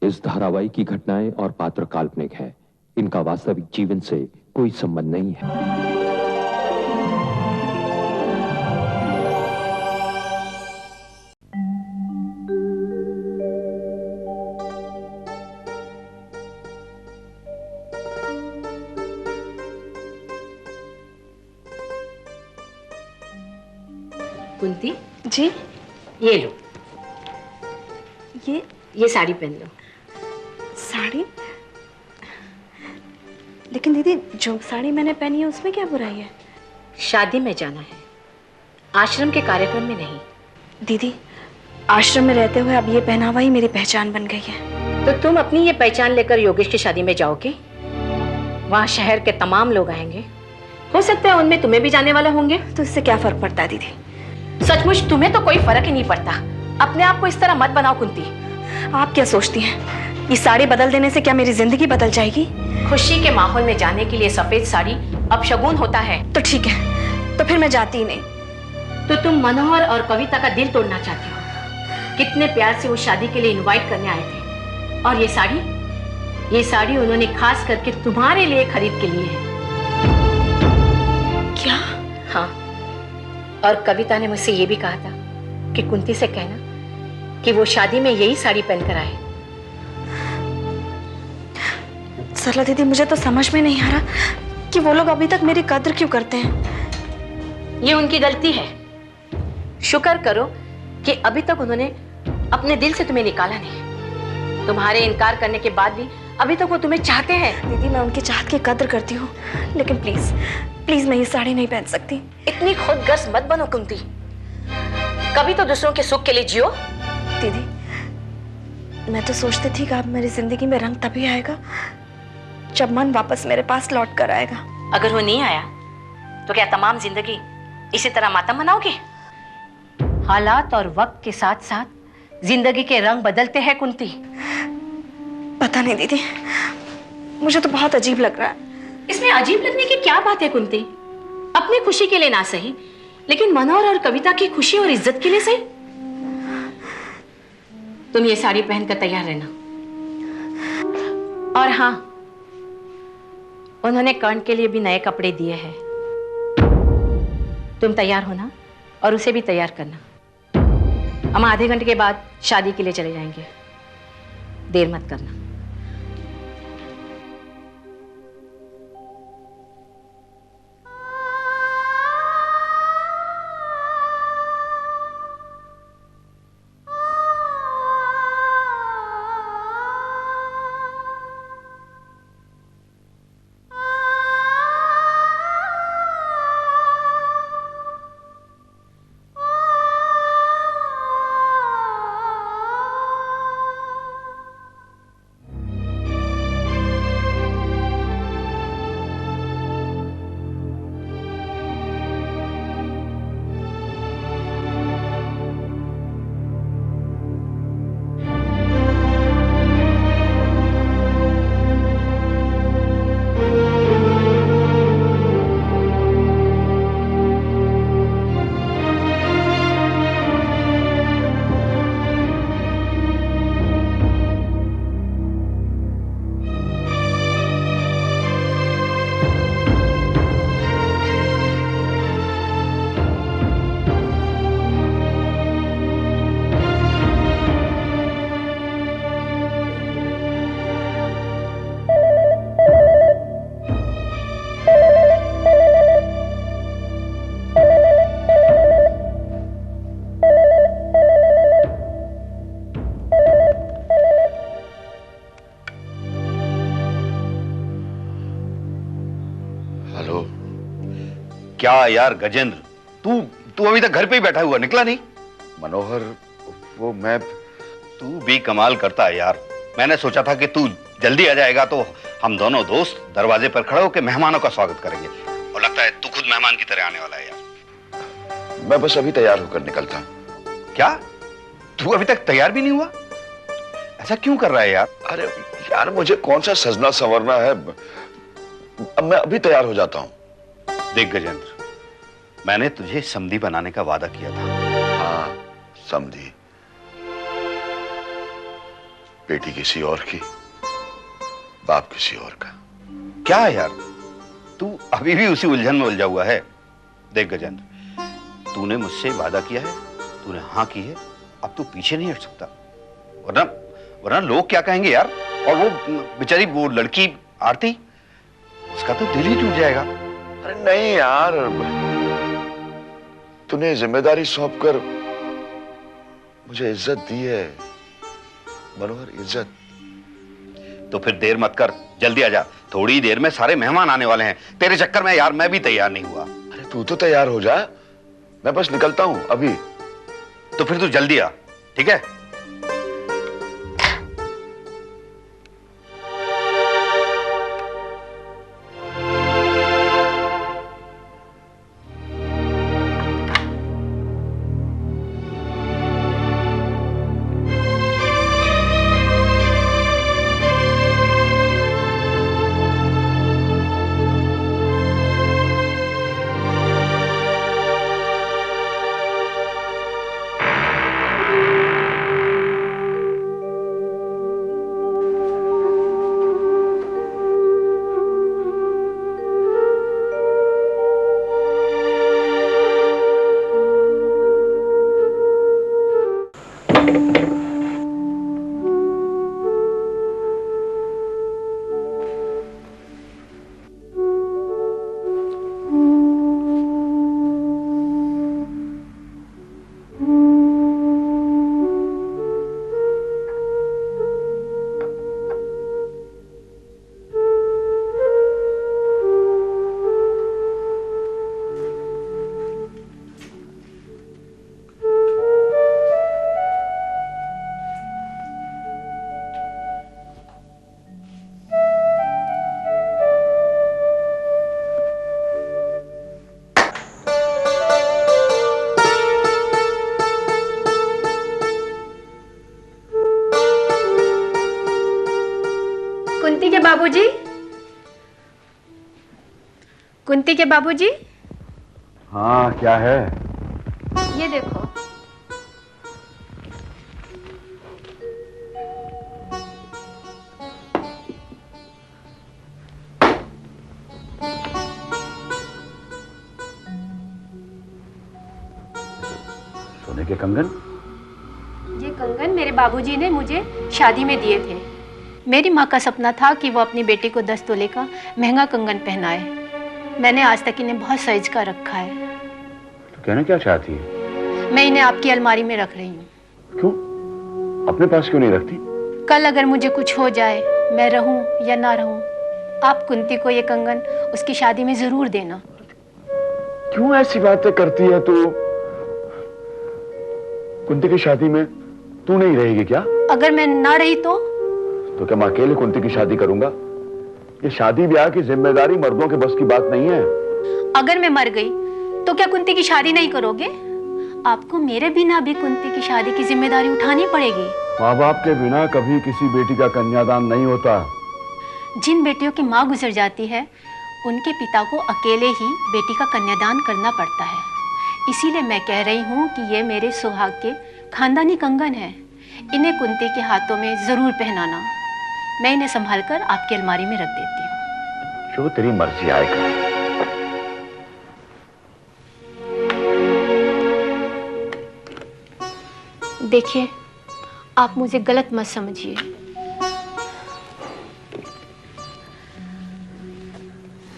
इस धारावाहिक की घटनाएं और पात्र काल्पनिक है। इनका वास्तविक जीवन से कोई संबंध नहीं है। कुंती जी, ये लो, ये साड़ी पहन लो। साड़ी? लेकिन दीदी, जो साड़ी मैंने पहनी है उसमें क्या बुराई है? शादी में जाना है, आश्रम के कार्यक्रम में नहीं। दीदी, आश्रम में रहते हुए अब ये पहनावा ही मेरी पहचान बन गई है। तो तुम अपनी ये पहचान लेकर योगेश की शादी में जाओगे? वहाँ शहर के तमाम लोग आएंगे, हो सकता है उनमें तुम्हें भी जाने वाला होंगे। तो इससे क्या फर्क पड़ता है दीदी? सचमुच तुम्हें तो कोई फर्क ही नहीं पड़ता। अपने आप को इस तरह मत बनाओ कुंती। आप क्या सोचती हैं, ये साड़ी बदल देने से क्या मेरी जिंदगी बदल जाएगी? खुशी के माहौल में जाने के लिए सफेद साड़ी अपशगुन होता है। तो ठीक है, तो फिर मैं जाती ही नहीं। तो तुम मनोहर और कविता का दिल तोड़ना चाहती हो। कितने प्यार से वो शादी के लिए इनवाइट करने आए थे, और ये साड़ी उन्होंने खास करके तुम्हारे लिए खरीद के लिए है। क्या? हाँ, और कविता ने मुझसे ये भी कहा था कि कुंती से कहना कि वो शादी में यही साड़ी पहनकर आए। सरला दीदी, मुझे तो समझ में नहीं आ रहा कि वो लोग अभी तक मेरी कद्र क्यों करते हैं। ये उनकी गलती है। शुक्र करो कि अभी तक उन्होंने अपने दिल से तुम्हें निकाला नहीं। तुम्हारे इनकार करने के बाद भी अभी तक वो तुम्हें चाहते हैं। दीदी, मैं उनकी चाहत की कद्र करती हूँ, लेकिन प्लीज प्लीज मैं ये साड़ी नहीं पहन सकती। इतनी खुदगर्ज मत बनो कुंती। कभी तो दूसरों के सुख के लिए जियो। दीदी, मैं तो सोचती थी कि अब मेरी जिंदगी में रंग तभी आएगा जब मन वापस मेरे पास लौट कर आएगा। अगर वो नहीं आया तो क्या तमाम जिंदगी इसी तरह मातम मनाओगे? हालात और वक्त के साथ साथ जिंदगी के रंग बदलते हैं कुंती। पता नहीं दीदी, मुझे तो बहुत अजीब लग रहा है। इसमें अजीब लगने की क्या बात है कुंती? अपनी खुशी के लिए ना सही, लेकिन मनोहर और कविता की खुशी और इज्जत के लिए सही। तुम ये साड़ी पहनकर तैयार रहना। और हाँ, उन्होंने कर्ण के लिए भी नए कपड़े दिए हैं। तुम तैयार होना और उसे भी तैयार करना। हम आधे घंटे के बाद शादी के लिए चले जाएंगे, देर मत करना। क्या यार गजेंद्र, तू अभी तक घर पे ही बैठा हुआ, निकला नहीं? मनोहर, वो मैं तू भी कमाल करता है यार। मैंने सोचा था कि तू जल्दी आ जाएगा तो हम दोनों दोस्त दरवाजे पर खड़े होकर मेहमानों का स्वागत करेंगे, और लगता है तू खुद मेहमान की तरह आने वाला है यार। मैं बस अभी तैयार होकर निकलता। क्या तू अभी तक तैयार भी नहीं हुआ? ऐसा क्यों कर रहा है यार? अरे यार, मुझे कौन सा सजना संवरना है, अब मैं अभी तैयार हो जाता हूं। देख गजेंद्र, मैंने तुझे समधी बनाने का वादा किया था। हाँ, समधी। बेटी किसी और की, बाप किसी और का। क्या है यार, तू अभी भी उसी उलझन में उलझा हुआ है। देख गजेंद्र, तूने मुझसे वादा किया है, तूने हाँ की है, अब तू पीछे नहीं हट सकता, वरना वरना लोग क्या कहेंगे यार। और वो बेचारी वो लड़की आरती, उसका तो दिल ही टूट जाएगा। अरे नहीं यार, तूने जिम्मेदारी सौंप कर मुझे इज्जत दी है मनोहर, इज्जत। तो फिर देर मत कर, जल्दी आ जा, थोड़ी देर में सारे मेहमान आने वाले हैं। तेरे चक्कर में यार मैं भी तैयार नहीं हुआ। अरे तू तो तैयार हो जा, मैं बस निकलता हूं अभी। तो फिर तू जल्दी आ, ठीक है? कुंती के बाबूजी, कुंती के बाबूजी। हाँ, क्या है? ये देखो। सोने के कंगन? ये कंगन मेरे बाबूजी ने मुझे शादी में दिए थे। मेरी माँ का सपना था कि वो अपनी बेटी को 10 तोले का महंगा कंगन पहनाए। मैंने आज तक इन्हें बहुत सहेज कर रखा है। तो कहना क्या चाहती है? मैं इन्हें आपकी अलमारी में रख रही हूँ। क्यों? अपने पास क्यों नहीं रखती? कल अगर मुझे कुछ हो जाए, मैं रहूं या ना रहूं, आप कुंती को ये कंगन उसकी शादी में जरूर देना। क्यों ऐसी बातें करती है तू? कुंती की शादी में तू नहीं रहेगी क्या? अगर मैं ना रही तो क्या मैं अकेले कुंती की शादी करूंगा? ये शादी ब्याह की जिम्मेदारी मर्दों के बस की बात नहीं है। अगर मैं मर गई तो क्या कुंती की शादी नहीं करोगे? आपको मेरे बिना भी कुंती की शादी की जिम्मेदारी उठानी पड़ेगी। माँ बाप के बिना कभी किसी बेटी का कन्यादान नहीं होता। जिन बेटियों की माँ गुजर जाती है, उनके पिता को अकेले ही बेटी का कन्यादान करना पड़ता है। इसीलिए मैं कह रही हूँ कि ये मेरे सुहाग के खानदानी कंगन है। इन्हें कुंती के हाथों में जरूर पहनाना। मैं इन्हें संभाल कर आपकी अलमारी में रख देती हूँ। जो तेरी मर्जी आएगा। देखिए, आप मुझे गलत मत समझिए।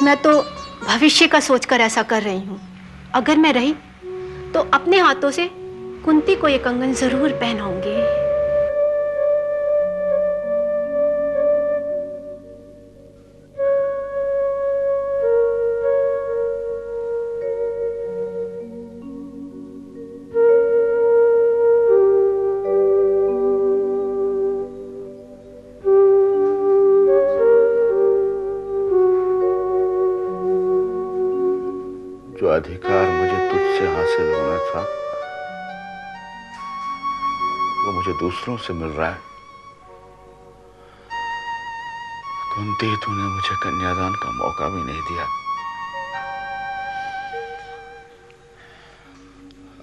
मैं तो भविष्य का सोचकर ऐसा कर रही हूँ। अगर मैं रही तो अपने हाथों से कुंती को ये कंगन जरूर पहनाऊंगी। जो अधिकार मुझे तुझसे हासिल होना था, वो मुझे दूसरों से मिल रहा है। कुंती, तूने मुझे कन्यादान का मौका भी नहीं दिया।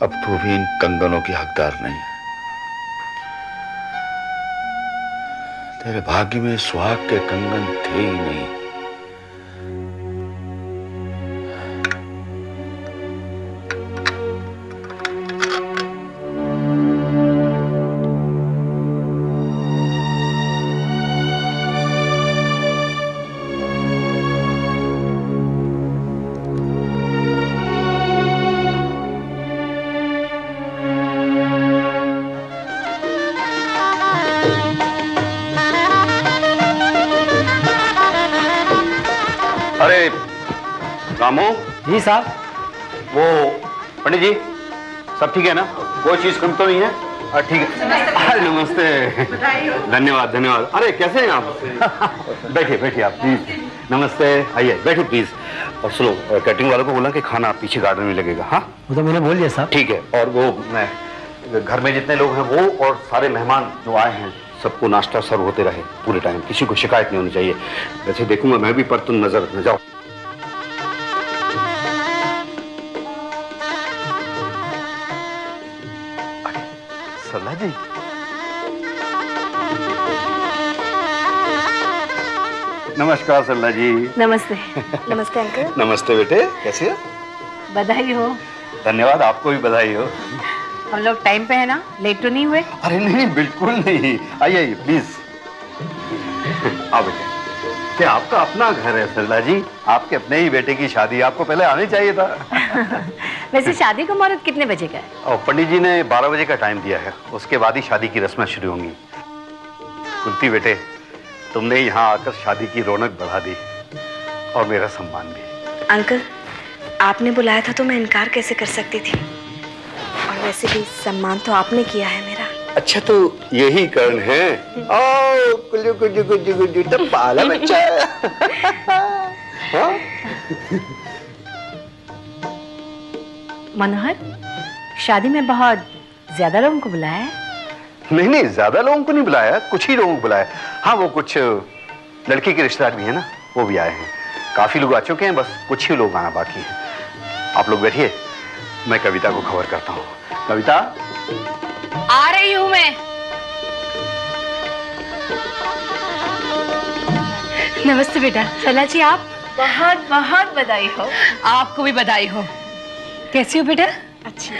अब तू भी इन कंगनों की हकदार नहीं है। तेरे भाग्य में सुहाग के कंगन थे ही नहीं। अरे रामू जी साहब। वो पंडित जी सब ठीक है ना? कोई चीज कम तो नहीं है? ठीक है। अरे नमस्ते। धन्यवाद धन्यवाद। अरे कैसे हैं आप? बैठिए बैठिए आप प्लीज। नमस्ते, आइए बैठिए प्लीज। और सुनो, कैटरिंग वालों को बोला कि खाना पीछे गार्डन में लगेगा। हाँ वो तो मैंने बोल दिया साहब। ठीक है। और वो मैं घर में जितने लोग हैं वो और सारे मेहमान जो आए हैं सबको नाश्ता सर्व होते रहे पूरे टाइम, किसी को शिकायत नहीं होनी चाहिए। वैसे देखूंगा मैं भी, पर तुम नजर न जाओ। सरला जी, नमस्कार सरला जी। नमस्ते। नमस्ते अंकल। नमस्ते बेटे, कैसे हो? बधाई हो। धन्यवाद, आपको भी बधाई हो। हम लोग टाइम पे है ना? लेट तो नहीं हुए? अरे नहीं, बिल्कुल नहीं। आइए आइए प्लीज। आओ बेटे। क्या आपका अपना घर है सरला जी? आपके अपने ही बेटे की शादी, आपको पहले आना चाहिए था। वैसे शादी का मुहूर्त कितने बजे का है? और पंडित जी ने 12 बजे का टाइम दिया है, उसके बाद ही शादी की रस्में शुरू होंगी। कुंती बेटे, तुमने यहाँ आकर शादी की रौनक बढ़ा दी और मेरा सम्मान भी। अंकल, आपने बुलाया था तो मैं इनकार कैसे कर सकती थी? और वैसे भी सम्मान तो आपने किया है मेरा। अच्छा तो यही कारण है। ओ कुल्लू कुल्लू कुल्लू कुल्लू तो पाला बच्चा है। हाँ? मनोहर, शादी में बहुत ज्यादा लोगों को बुलाया है? नहीं नहीं, ज्यादा लोगों को नहीं बुलाया, कुछ ही लोगों को बुलाया। हाँ वो कुछ लड़की के रिश्तेदार भी है ना, वो भी आए हैं। काफी लोग आ चुके हैं, बस कुछ ही लोग आना बाकी है। आप लोग बैठिए, मैं कविता को खबर करता हूँ। कविता, आ रही हूँ मैं। नमस्ते बेटा। सरला जी, आप? बहुत बहुत बधाई हो। आपको भी बधाई हो। कैसी हो बेटा? अच्छी।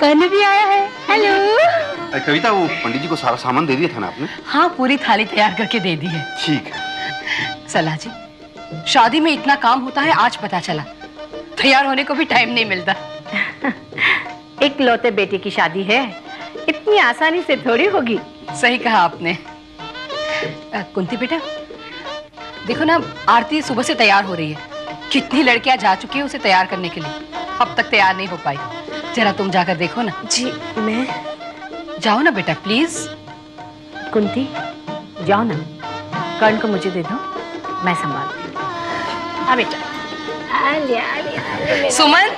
कन्या भी आया है। हेलो। कविता, वो पंडित जी को सारा सामान दे दिया था ना आपने? हाँ, पूरी थाली तैयार करके दे दी है। ठीक है। सरला जी, शादी में इतना काम होता है, आज पता चला। तैयार होने को भी टाइम नहीं मिलता। एक लौते बेटे की शादी है, इतनी आसानी से थोड़ी होगी। सही कहा आपने। कुंती बेटा, देखो ना, आरती सुबह से तैयार हो रही है। कितनी लड़कियां जा चुकी है उसे तैयार करने के लिए, अब तक तैयार नहीं हो पाई। जरा तुम जाकर देखो ना। जी मैं। जाओ ना बेटा प्लीज। कुंती, जाओ ना, कर्ण को मुझे दे दो, मैं संभालती हूँ। हाँ बेटा। सुमन,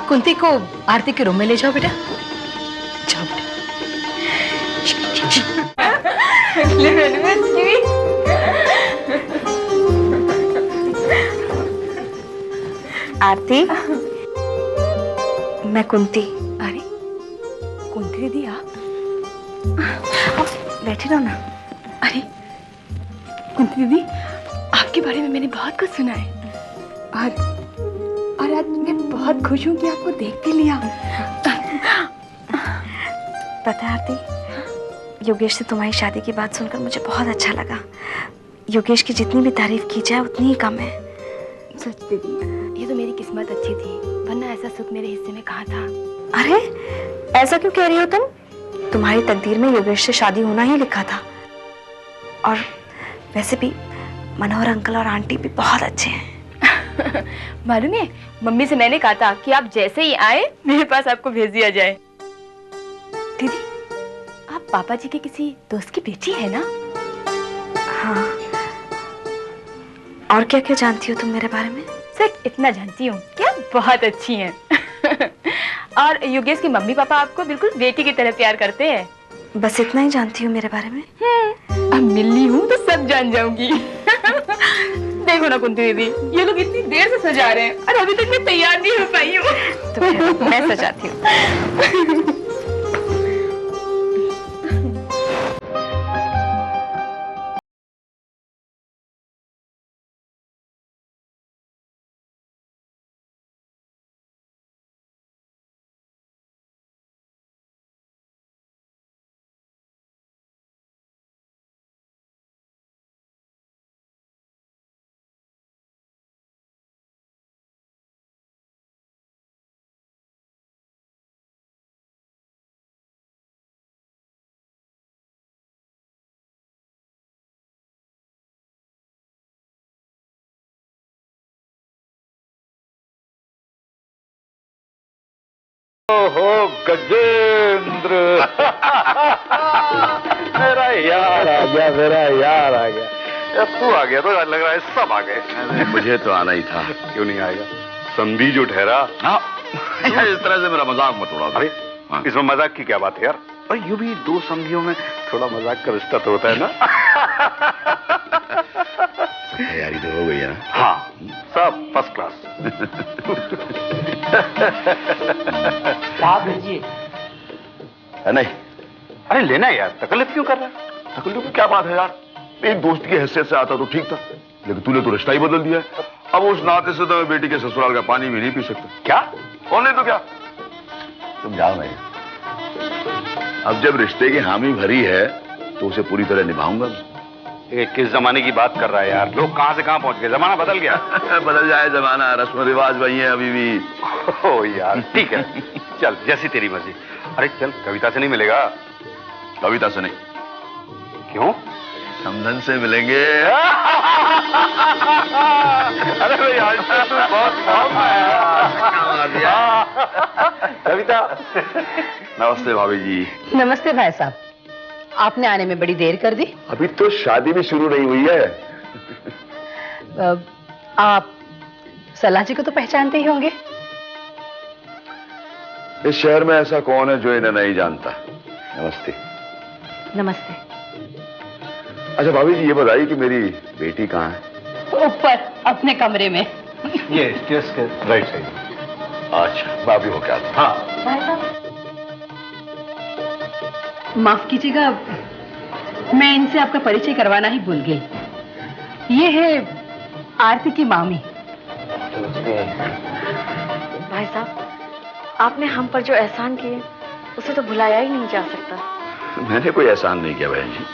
कुंती को आरती के रूम में ले जाओ बेटा। जाओ आरती, मैं कुंती। अरे कुंती दीदी, आप बैठी रहो ना। अरे कुंती दीदी, आपके बारे में मैंने बहुत कुछ सुना है और आज मैं बहुत खुश हूँ कि आपको देख भी लिया। पता है आरती, योगेश से तुम्हारी शादी की बात सुनकर मुझे बहुत अच्छा लगा। योगेश की जितनी भी तारीफ की जाए उतनी ही कम है। सच दीदी, ये तो मेरी किस्मत अच्छी थी, वरना ऐसा सुख मेरे हिस्से में कहाँ था। अरे ऐसा क्यों कह रही हो तुम? तुम्हारी तकदीर में योगेश से शादी होना ही लिखा था। और वैसे भी मनोहर अंकल और आंटी भी बहुत अच्छे हैं। मालूम है, मम्मी से मैंने कहा था कि आप जैसे ही आए मेरे पास आपको भेज दिया जाए। दीदी, आप पापा जी के किसी दोस्त की बेटी है ना? हाँ। और क्या क्या जानती हो तुम मेरे बारे में? सिर्फ इतना जानती हूँ कि आप बहुत अच्छी हैं। और योगेश की मम्मी पापा आपको बिल्कुल बेटी की तरह प्यार करते हैं। बस इतना ही जानती हूँ मेरे बारे में। अब मिलनी हूँ तो सब जान जाऊंगी। देखो ना कुंती दीदी, ये लोग इतनी देर से सजा रहे हैं और अभी तक मैं तैयार नहीं हो पाई हूँ। तो मैं सजाती हूँ। ओहो गजेंद्र मेरा यार आ गया, मेरा यार आ गया। तू आ गया तो लग रहा है सब आ गए। मुझे तो आना ही था। क्यों नहीं आएगा? समझी जो ठहरा। हाँ इस तरह से मेरा मजाक मत उड़ा। अरे इसमें मजाक की क्या बात है यार? और यूं भी दो समझियों में थोड़ा मजाक का रिश्ता तो होता है ना। तैयारी तो हो गई है ना? हाँ सब फर्स्ट क्लास। साहब भेजिए। नहीं अरे लेना यार, तकलीफ क्यों कर रहा है? तकलीफ की क्या बात है यार? एक दोस्त की हैसियत से आता तो ठीक था, लेकिन तूने तो रिश्ता ही बदल दिया है। अब उस नाते से तो मैं बेटी के ससुराल का पानी भी नहीं पी सकता। क्या? और नहीं तो क्या? तुम जाओ नहीं। अब जब रिश्ते की हामी भरी है तो उसे पूरी तरह निभाऊंगा। ये किस जमाने की बात कर रहा है यार? लोग कहां से कहां पहुंच गए, जमाना बदल गया। बदल जाए जमाना, रस्म रिवाज वही है अभी भी। ओ यार ठीक है, चल जैसी तेरी मर्जी। अरे चल कविता से नहीं मिलेगा? कविता से नहीं। क्यों? समधन से मिलेंगे। अरे भाई आज तो बहुत कविता। नमस्ते भाभी जी। नमस्ते भाई साहब, आपने आने में बड़ी देर कर दी। अभी तो शादी भी शुरू नहीं हुई है। आप सलाह जी को तो पहचानते ही होंगे। इस शहर में ऐसा कौन है जो इन्हें नहीं जानता। नमस्ते। नमस्ते। अच्छा भाभी जी ये बताइए कि मेरी बेटी कहाँ है? ऊपर अपने कमरे में। ये स्टेयर्स के राइट साइड। अच्छा भाभी हो क्या? हाँ भाई साहब माफ कीजिएगा, मैं इनसे आपका परिचय करवाना ही भूल गई। ये है आरती की मामी। भाई साहब, आपने हम पर जो एहसान किए उसे तो भुलाया ही नहीं जा सकता। मैंने कोई एहसान नहीं किया बहन जी।